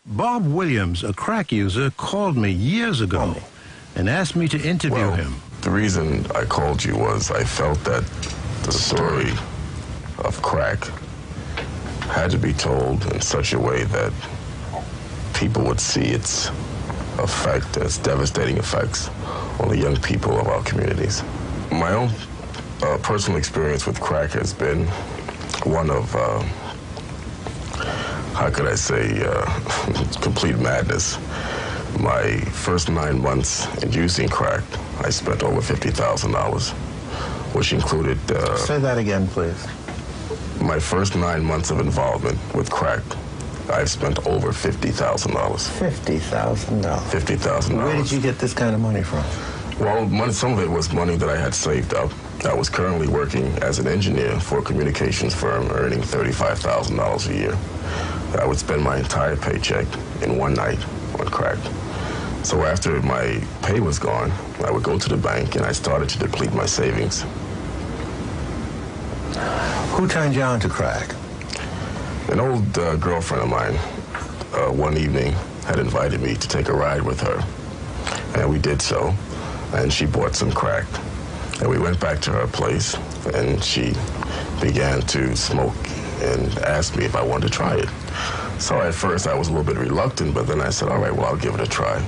Bob Williams, a crack user, called me years ago and asked me to interview him. The reason I called you was I felt that the story of crack had to be told in such a way that people would see its effect, its devastating effects on the young people of our communities. My own personal experience with crack has been one of, how could I say, complete madness. My first 9 months in using crack, I spent over $50,000, which included... Say that again, please. My first 9 months of involvement with crack, I've spent over $50,000. $50,000? $50,000. Where did you get this kind of money from? Well, some of it was money that I had saved up. I was currently working as an engineer for a communications firm, earning $35,000 a year. I would spend my entire paycheck in one night on crack. So after my pay was gone, I would go to the bank and I started to deplete my savings. Who turned you on to crack? An old girlfriend of mine, one evening, had invited me to take a ride with her. And we did so, and she bought some crack. And we went back to her place, and she began to smoke and asked me if I wanted to try it. So at first I was a little bit reluctant, but then I said, all right, well, I'll give it a try.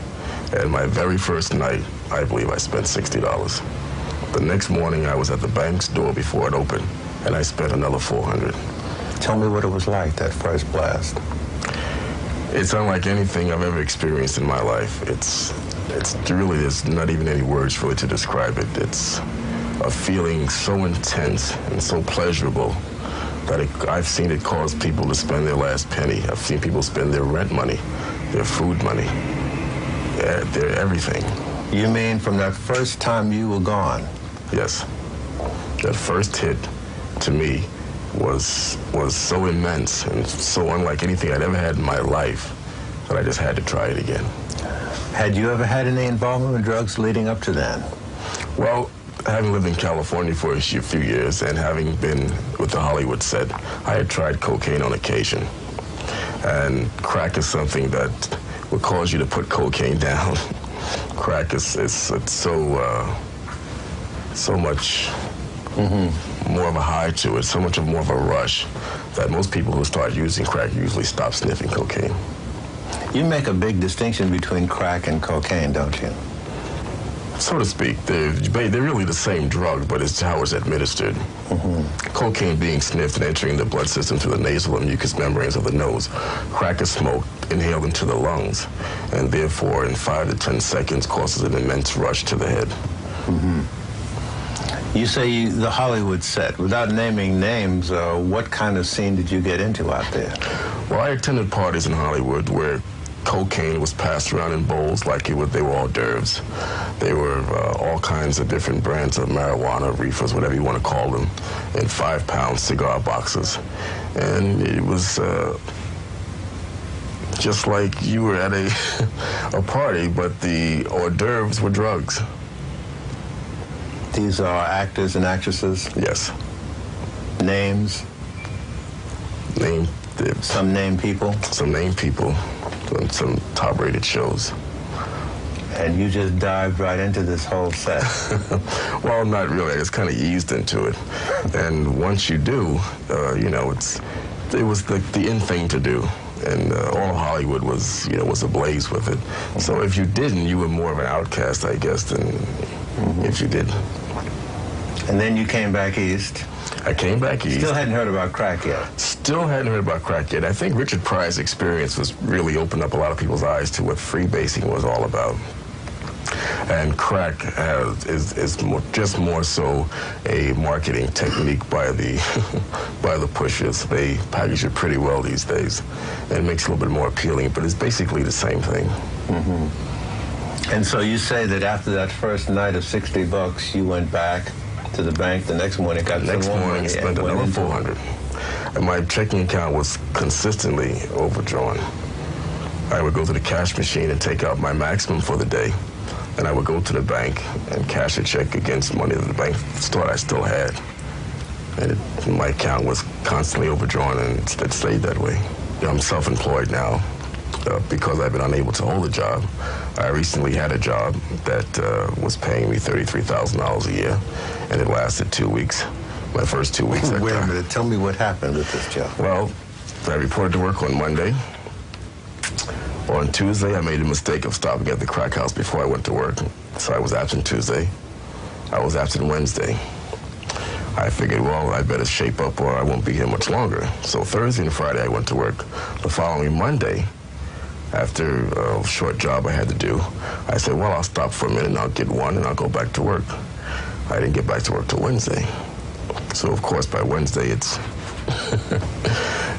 And my very first night, I believe I spent $60. The next morning, I was at the bank's door before it opened, and I spent another $400. Tell me what it was like, that first blast. It's unlike anything I've ever experienced in my life. It's really, there's not even any words really to describe it. It's a feeling so intense and so pleasurable that I've seen it cause people to spend their last penny. I've seen people spend their rent money, their food money, their everything. You mean from that first time you were gone? Yes. That first hit, to me, was so immense and so unlike anything I'd ever had in my life that I just had to try it again. Had you ever had any involvement with drugs leading up to then? Well, having lived in California for a few years and having been with the Hollywood set, I had tried cocaine on occasion. And crack is something that will cause you to put cocaine down. Crack is so much more of a high to it, so much more of a rush that most people who start using crack usually stop sniffing cocaine. You make a big distinction between crack and cocaine, don't you? So to speak. They're really the same drug, but it's how it's administered. Cocaine being sniffed and entering the blood system through the nasal and mucous membranes of the nose. Crack is smoked, inhaled into the lungs, and therefore in 5 to 10 seconds causes an immense rush to the head. You say the Hollywood set. Without naming names, what kind of scene did you get into out there? Well, I attended parties in Hollywood where cocaine was passed around in bowls like they were hors d'oeuvres. They were all kinds of different brands of marijuana, reefers, whatever you want to call them, in 5-pound cigar boxes. And it was just like you were at a party, but the hors d'oeuvres were drugs. These are actors and actresses? Yes. Names? Some named people? Some named people on some top-rated shows. And you just dived right into this whole set? Well, not really. I just kind of eased into it. And once you do, you know, it was the in thing to do. And all of Hollywood was ablaze with it. So if you didn't, you were more of an outcast, I guess, than if you did. And then you came back east. I came back east. Still hadn't heard about crack yet. Still hadn't heard about crack yet. I think Richard Pryor's experience was really opened up a lot of people's eyes to what freebasing was all about. And crack is more so a marketing technique by the pushers. They package it pretty well these days, and it makes it a little bit more appealing. But it's basically the same thing. And so you say that after that first night of $60, you went back to the bank the next morning, got the next morning, spent another $400, and my checking account was consistently overdrawn. I would go to the cash machine and take out my maximum for the day, and I would go to the bank and cash a check against money that the bank thought I still had, and my account was constantly overdrawn, and it stayed that way. I'm self-employed now. because I've been unable to hold a job. I recently had a job that was paying me $33,000 a year, and it lasted 2 weeks. My first 2 weeks. Wait a minute. Tell me what happened with this job. Well, I reported to work on Monday. On Tuesday, I made a mistake of stopping at the crack house before I went to work. So I was absent Tuesday. I was absent Wednesday. I figured, well, I better shape up or I won't be here much longer. So Thursday and Friday, I went to work. The following Monday, after a short job I had to do, I said, well, I'll stop for a minute and I'll get one and I'll go back to work. I didn't get back to work till Wednesday. So, of course, by Wednesday, it's...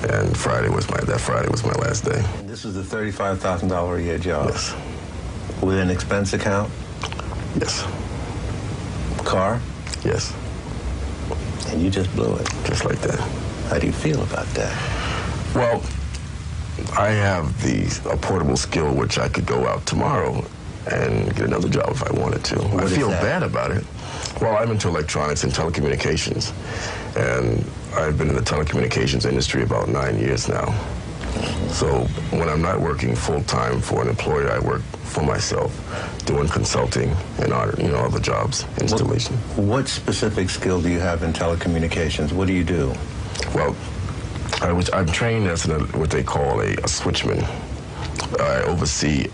and that Friday was my last day. And this was the $35,000 a year job? Yes. With an expense account? Yes. Car? Yes. And you just blew it? Just like that. How do you feel about that? Well, I have a portable skill which I could go out tomorrow and get another job if I wanted to. What I feel is that? bad about it. Well, I'm into electronics and telecommunications, and I've been in the telecommunications industry about 9 years now. So when I'm not working full-time for an employer, I work for myself, doing consulting and other jobs, installation. What specific skill do you have in telecommunications? What do you do? Well, I'm trained as what they call a switchman. I oversee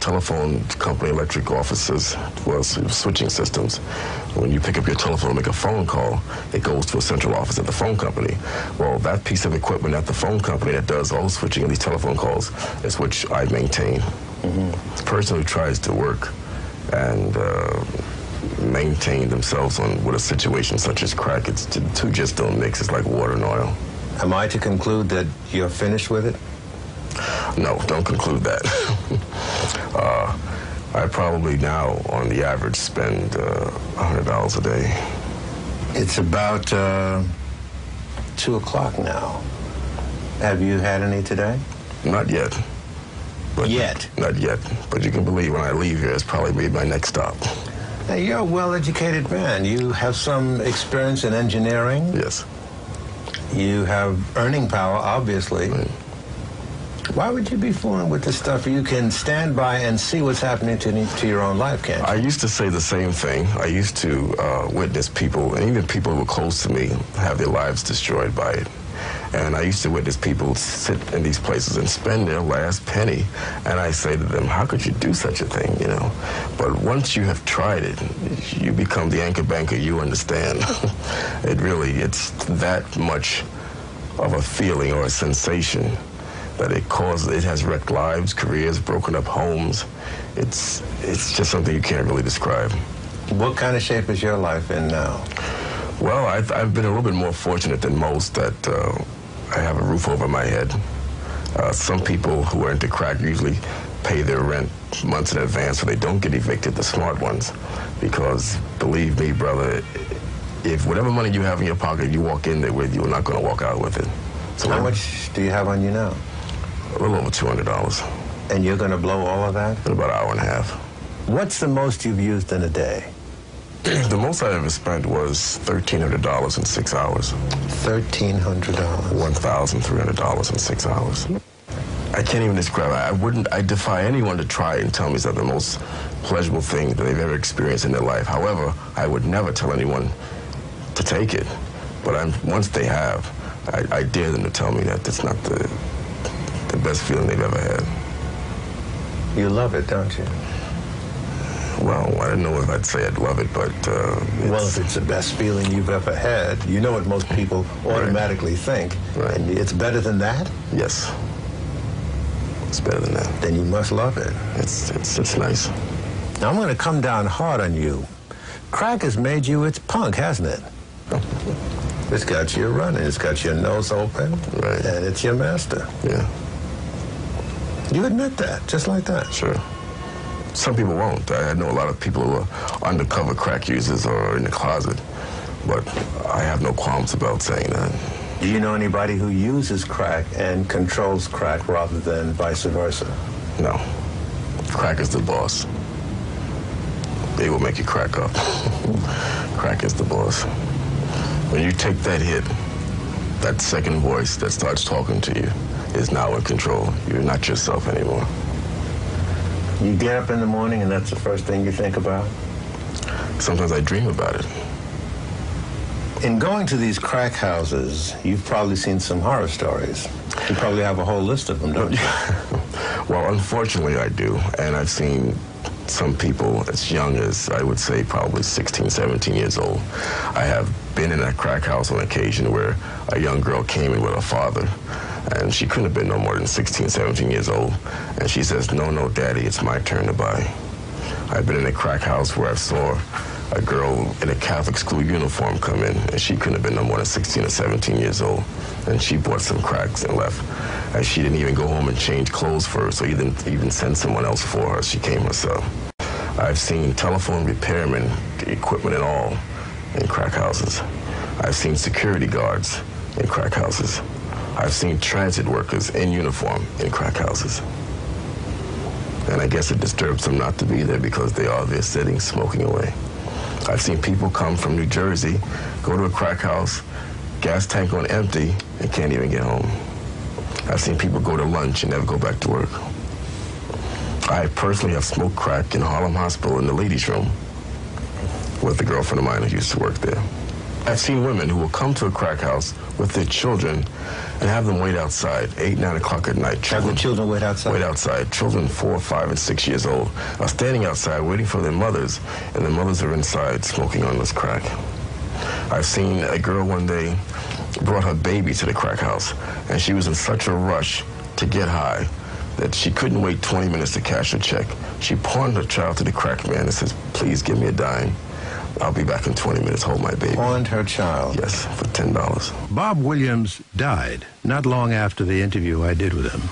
telephone company electric offices, well, switching systems. When you pick up your telephone and make a phone call, it goes to a central office at the phone company. Well, that piece of equipment at the phone company that does all the switching of these telephone calls is which I maintain. The person who tries to work and maintain themselves with a situation such as crack, the two just don't mix. It's like water and oil. Am I to conclude that you're finished with it? No, don't conclude that. I probably now, on the average, spend $100 a day. It's about 2 o'clock now. Have you had any today? Not yet. Yet? Not yet. But you can believe when I leave here, it's probably made my next stop. Now, you're a well-educated man. You have some experience in engineering. Yes. You have earning power, obviously. Right. Why would you be fooling with this stuff? You can stand by and see what's happening to your own life, can't you? I used to say the same thing. I used to witness people, and even people who were close to me, have their lives destroyed by it. And I used to witness people sit in these places and spend their last penny. And I say to them, how could you do such a thing, But once you have tried it, you become the anchor banker, you understand. It's that much of a feeling or a sensation that it has wrecked lives, careers, broken up homes. It's just something you can't really describe. What kind of shape is your life in now? Well, I've been a little bit more fortunate than most that I have a roof over my head. Some people who are into crack usually pay their rent months in advance so they don't get evicted, the smart ones. Because believe me, brother, if whatever money you have in your pocket you walk in there with, you're not going to walk out with it. So how much do you have on you now? A little over $200. And you're going to blow all of that? In about an hour and a half. What's the most you've used in a day? The most I ever spent was $1,300 in 6 hours. $1,300? $1,300 in 6 hours. I can't even describe it. I defy anyone to try and tell me it's the most pleasurable thing that they've ever experienced in their life. However, I would never tell anyone to take it. But once they have, I dare them to tell me that it's not the best feeling they've ever had. You love it, don't you? Well, I don't know if I'd say I'd love it, but well, if it's the best feeling you've ever had, you know what most people automatically think. Right. And it's better than that? Yes. It's better than that. Then you must love it. It's nice. Now, I'm going to come down hard on you. Crack has made you its punk, hasn't it? It's got you running. It's got your nose open. Right. And it's your master. Yeah. You admit that, just like that. Sure. Some people won't. I know a lot of people who are undercover crack users or in the closet, but I have no qualms about saying that. Do you know anybody who uses crack and controls crack rather than vice versa? No. Crack is the boss. They will make you crack up. Crack is the boss. When you take that hit, that second voice that starts talking to you, is now in control. You're not yourself anymore. You get up in the morning and that's the first thing you think about? Sometimes I dream about it. In going to these crack houses, you've probably seen some horror stories. You probably have a whole list of them, don't you? Well, unfortunately, I do. And I've seen some people as young as, I would say, probably 16, 17 years old. I have been in a crack house on occasion where a young girl came in with her father, and she couldn't have been no more than 16, 17 years old. And she says, no, Daddy, it's my turn to buy. I've been in a crack house where I saw a girl in a Catholic school uniform come in, and she couldn't have been no more than 16 or 17 years old. And she bought some cracks and left. And she didn't even go home and change clothes for her, so you didn't even send someone else for her. She came herself. I've seen telephone repairmen, equipment and all, in crack houses. I've seen security guards in crack houses. I've seen transit workers in uniform in crack houses. And I guess it disturbs them not to be there because they are there sitting, smoking away. I've seen people come from New Jersey, go to a crack house, gas tank on empty, and can't even get home. I've seen people go to lunch and never go back to work. I personally have smoked crack in Harlem Hospital in the ladies' room with a girlfriend of mine who used to work there. I've seen women who will come to a crack house with their children and have them wait outside, 8, 9 o'clock at night. Have the children wait outside? Wait outside. Children 4, 5, and 6 years old are standing outside waiting for their mothers, and their mothers are inside smoking on this crack. I've seen a girl one day brought her baby to the crack house, and she was in such a rush to get high that she couldn't wait 20 minutes to cash her check. She pawned her child to the crack man and says, "Please give me a dime. I'll be back in 20 minutes, hold my baby." Pawned her child? Yes, for $10. Bob Williams died not long after the interview I did with him.